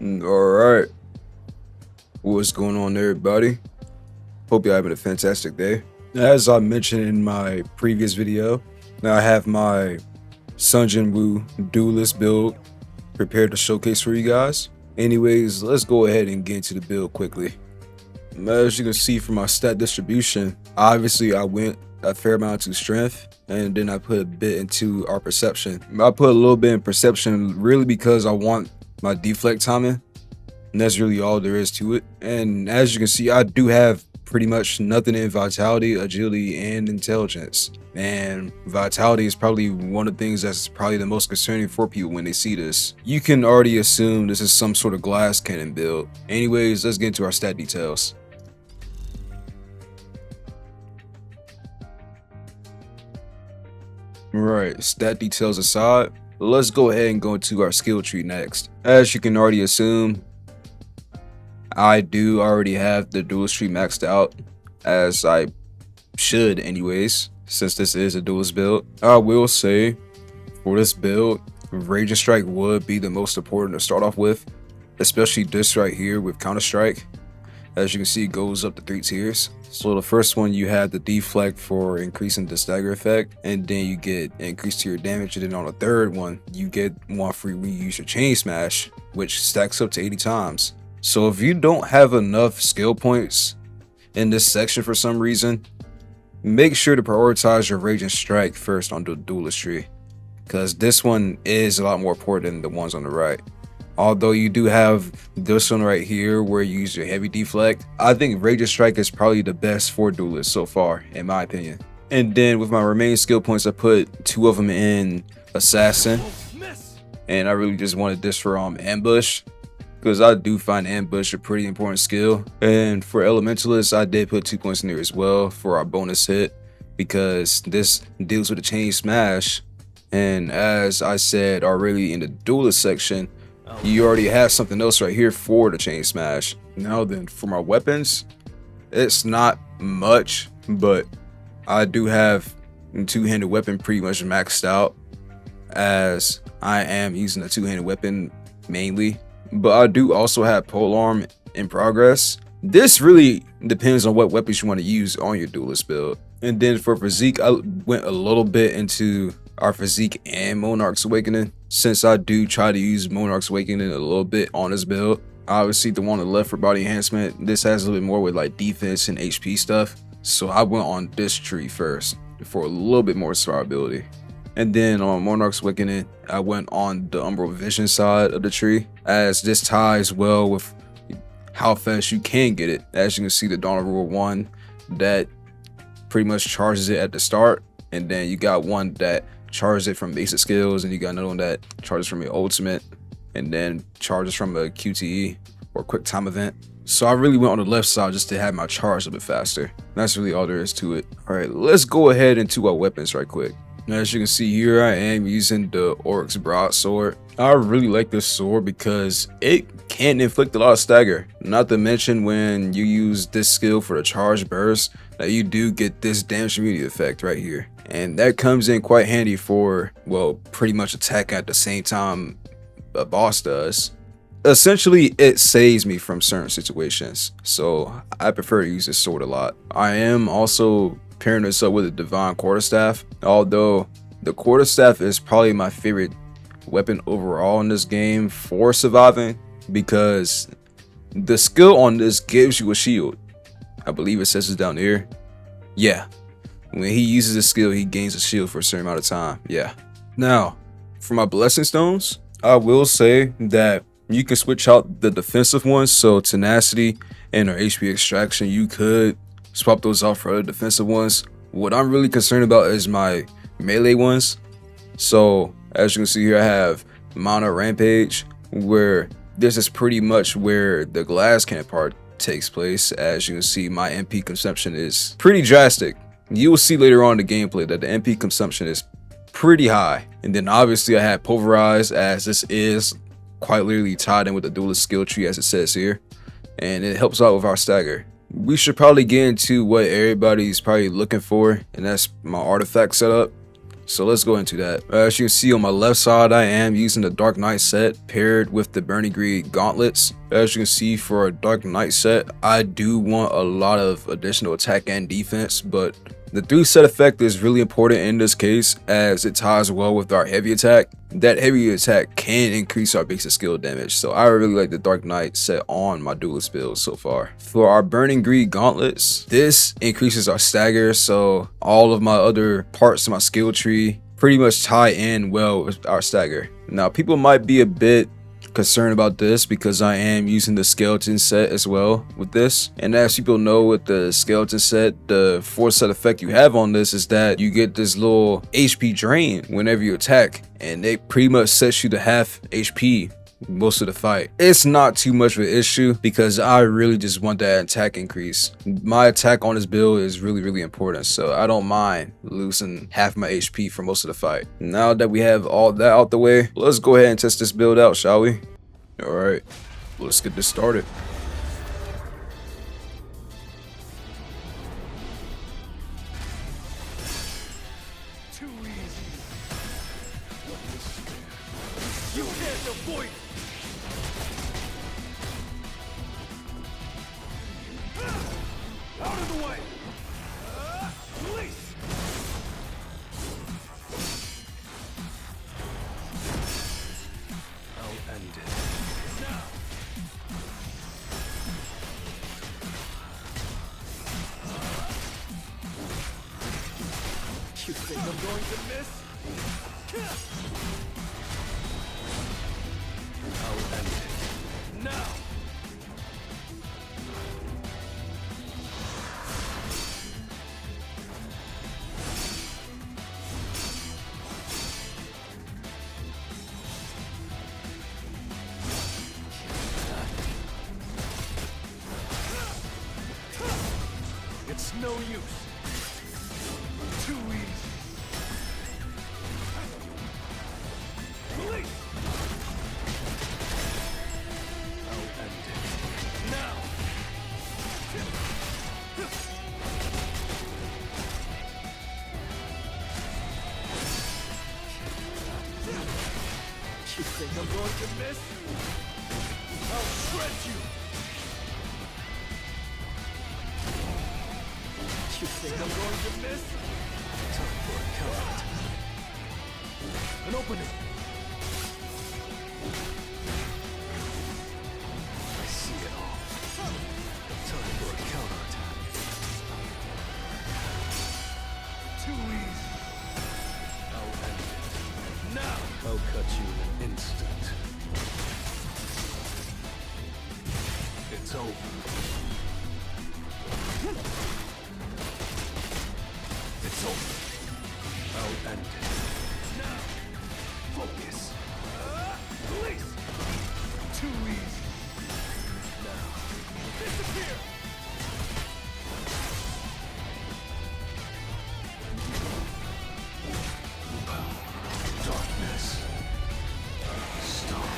Alright, what's going on everybody? Hope you're having a fantastic day. As I mentioned in my previous video, I have my Jinwoo Duelist build prepared to showcase for you guys. Anyways, let's go ahead and get into the build quickly. As you can see from my stat distribution, obviously I went a fair amount to strength, and then I put a bit into our perception. I put a little bit in perception really because I want my deflect timing, and that's really all there is to it. And as you can see, I do have pretty much nothing in vitality, agility, and intelligence. And vitality is probably one of the things that's probably the most concerning for people when they see this. You can already assume this is some sort of glass cannon build. Anyways, let's get into our stat details. Right, stat details aside, let's go ahead and go into our skill tree next. As you can already assume, I do already have the duelist tree maxed out, as I should anyways, since this is a duelist build. I will say, for this build, Rage and Strike would be the most important to start off with, especially this right here with Counter Strike. As you can see, it goes up to 3 tiers. So the first one, you have the deflect for increasing the stagger effect, and then you get increase to your damage. And then on the third one, you get one free when you use your chain smash, which stacks up to 80 times. So if you don't have enough skill points in this section for some reason, make sure to prioritize your Rage and Strike first on the duelist tree, because this one is a lot more important than the ones on the right. Although you do have this one right here where you use your heavy deflect, I think Rage and Strike is probably the best for duelists so far, in my opinion. And then with my remaining skill points, I put 2 of them in Assassin, and I really just wanted this for Ambush, because I do find Ambush a pretty important skill. And for Elementalist, I did put 2 points in there as well for our bonus hit, because this deals with a chain smash. And as I said already in the duelist section, you already have something else right here for the chain smash. Now then, for my weapons, it's not much, but I do have a two-handed weapon pretty much maxed out, as I am using a two-handed weapon mainly. But I do also have polearm in progress. This really depends on what weapons you want to use on your duelist build. And then for physique, I went a little bit into our physique and Monarch's Awakening, since I do try to use Monarch's Awakening a little bit on this build. Obviously the one on the left for body enhancement, this has a little bit more with like defense and HP stuff, so I went on this tree first for a little bit more survivability. And then on Monarch's Awakening, I went on the Umbral Vision side of the tree, as this ties well with how fast you can get it. As you can see, the Dawn of Rule 1 that pretty much charges it at the start, and then you got one that charges it from basic skills, and you got another one that charges from your ultimate, and then charges from a QTE or quick time event. So I really went on the left side just to have my charge a bit faster. That's really all there is to it. All right, let's go ahead into our weapons right quick. Now, as you can see here, I am using the Oryx Broadsword. I really like this sword because it can inflict a lot of stagger. Not to mention when you use this skill for the charge burst, that you do get this damage immunity effect right here. And that comes in quite handy for, well, pretty much attacking at the same time a boss does. Essentially, it saves me from certain situations, so I prefer to use this sword a lot. I am also pairing this up with a Divine Quarterstaff, although the Quarterstaff is probably my favorite weapon overall in this game for surviving, because the skill on this gives you a shield. I believe it says it down here. Yeah, when he uses a skill, he gains a shield for a certain amount of time. Yeah. Now, for my Blessing Stones, I will say that you can switch out the defensive ones, so Tenacity and our HP Extraction, you could swap those out for other defensive ones. What I'm really concerned about is my melee ones. So as you can see here, I have Mana Rampage, where this is pretty much where the glass cannon part takes place. As you can see, my MP consumption is pretty drastic. You will see later on in the gameplay that the MP consumption is pretty high. And then obviously I have Pulverize, as this is quite literally tied in with the duelist skill tree as it says here, and it helps out with our stagger. We should probably get into what everybody's probably looking for, and that's my artifact setup. So let's go into that. As you can see on my left side, I am using the Dark Knight set paired with the Burning Greed gauntlets. As you can see, for a Dark Knight set, I do want a lot of additional attack and defense, but the 3 set effect is really important in this case as it ties well with our heavy attack. That heavy attack can increase our basic skill damage, so I really like the Dark Knight set on my Duelist build so far. For our Burning Greed gauntlets, this increases our stagger, so all of my other parts of my skill tree pretty much tie in well with our stagger. Now, people might be a bit concerned about this because I am using the skeleton set as well with this, and as people know, with the skeleton set, the 4 set effect you have on this is that you get this little HP drain whenever you attack, and it pretty much sets you to half HP most of the fight. It's not too much of an issue because I really just want that attack increase. My attack on this build is really important, so I don't mind losing half my HP for most of the fight. Now that we have all that out the way, let's go ahead and test this build out, shall we? Alright, let's get this started. Too easy. You can't avoid it. Out of the way. Release. I'll end it. Now. You think I'm going to miss? I'll end it. Now. It's no use. Too easy. Release. I'll end it. Now. You think I'm going to miss? I'll shred you. You think I'm going to miss? Time for a count. An opening. I see it all. Time for a counterattack. Too easy. I'll end it. Now! I'll cut you in an instant. It's over. It's over. I'll end it. Now, focus. Release. Too easy. Now, disappear. Darkness. Stop.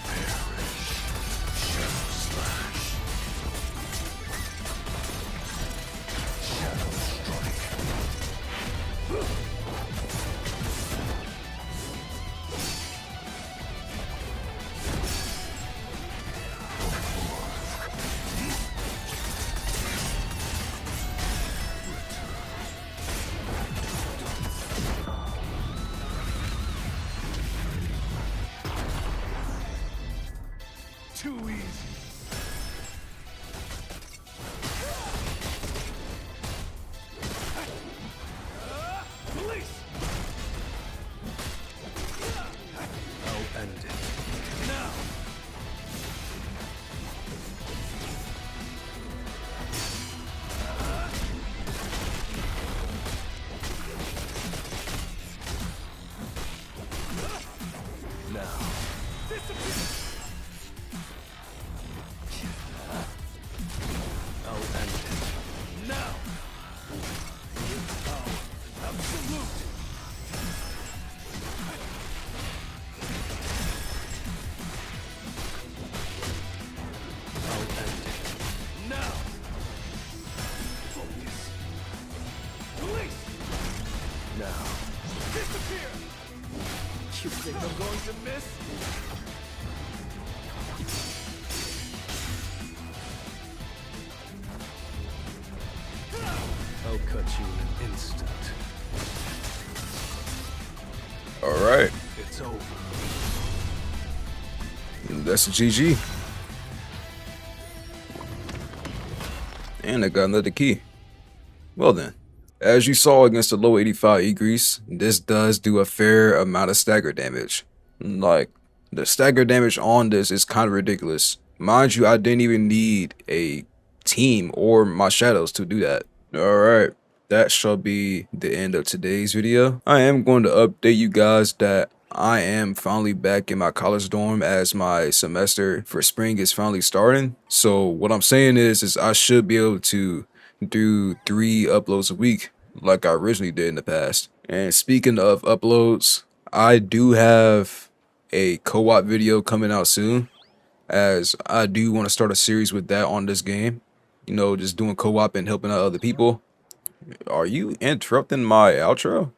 Perish. Shadow slash. Shadow strike. Too easy. Release. I'll end it. Now. Now. Disappear. I'll end it. Now! Power. Absolute! I'll end it. Now! You think I'm going to miss? I'll cut you in an instant. Alright. It's over. That's a GG. And I got another key. Well then, as you saw against the low 85 Igris, this does do a fair amount of stagger damage. Like, the stagger damage on this is kind of ridiculous. Mind you, I didn't even need a team or my shadows to do that. Alright, that shall be the end of today's video. I am going to update you guys that I am finally back in my college dorm as my semester for spring is finally starting. So what I'm saying is I should be able to do 3 uploads a week like I originally did in the past. And speaking of uploads, I do have a co-op video coming out soon, as I do want to start a series with that on this game. You know, just doing co-op and helping out other people. Are you interrupting my outro?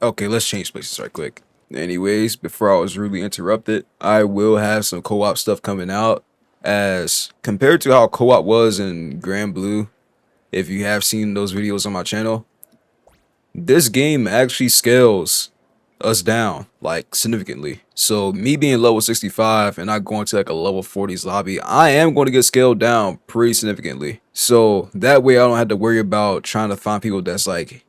Okay, let's change places right quick. Anyways, before I was rudely interrupted, I will have some co-op stuff coming out, as compared to how co-op was in Grand Blue, if you have seen those videos on my channel, this game actually scales us down like significantly. So me being level 65 and not going to like a level 40s lobby, I am going to get scaled down pretty significantly. So that way I don't have to worry about trying to find people that's like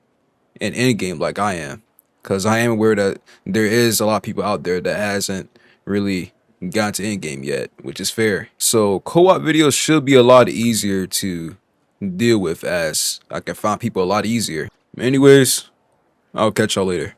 an end game like I am. Because I am aware that there is a lot of people out there that hasn't really gotten to end game yet, which is fair. So co-op videos should be a lot easier to deal with, as I can find people a lot easier. Anyways, I'll catch y'all later.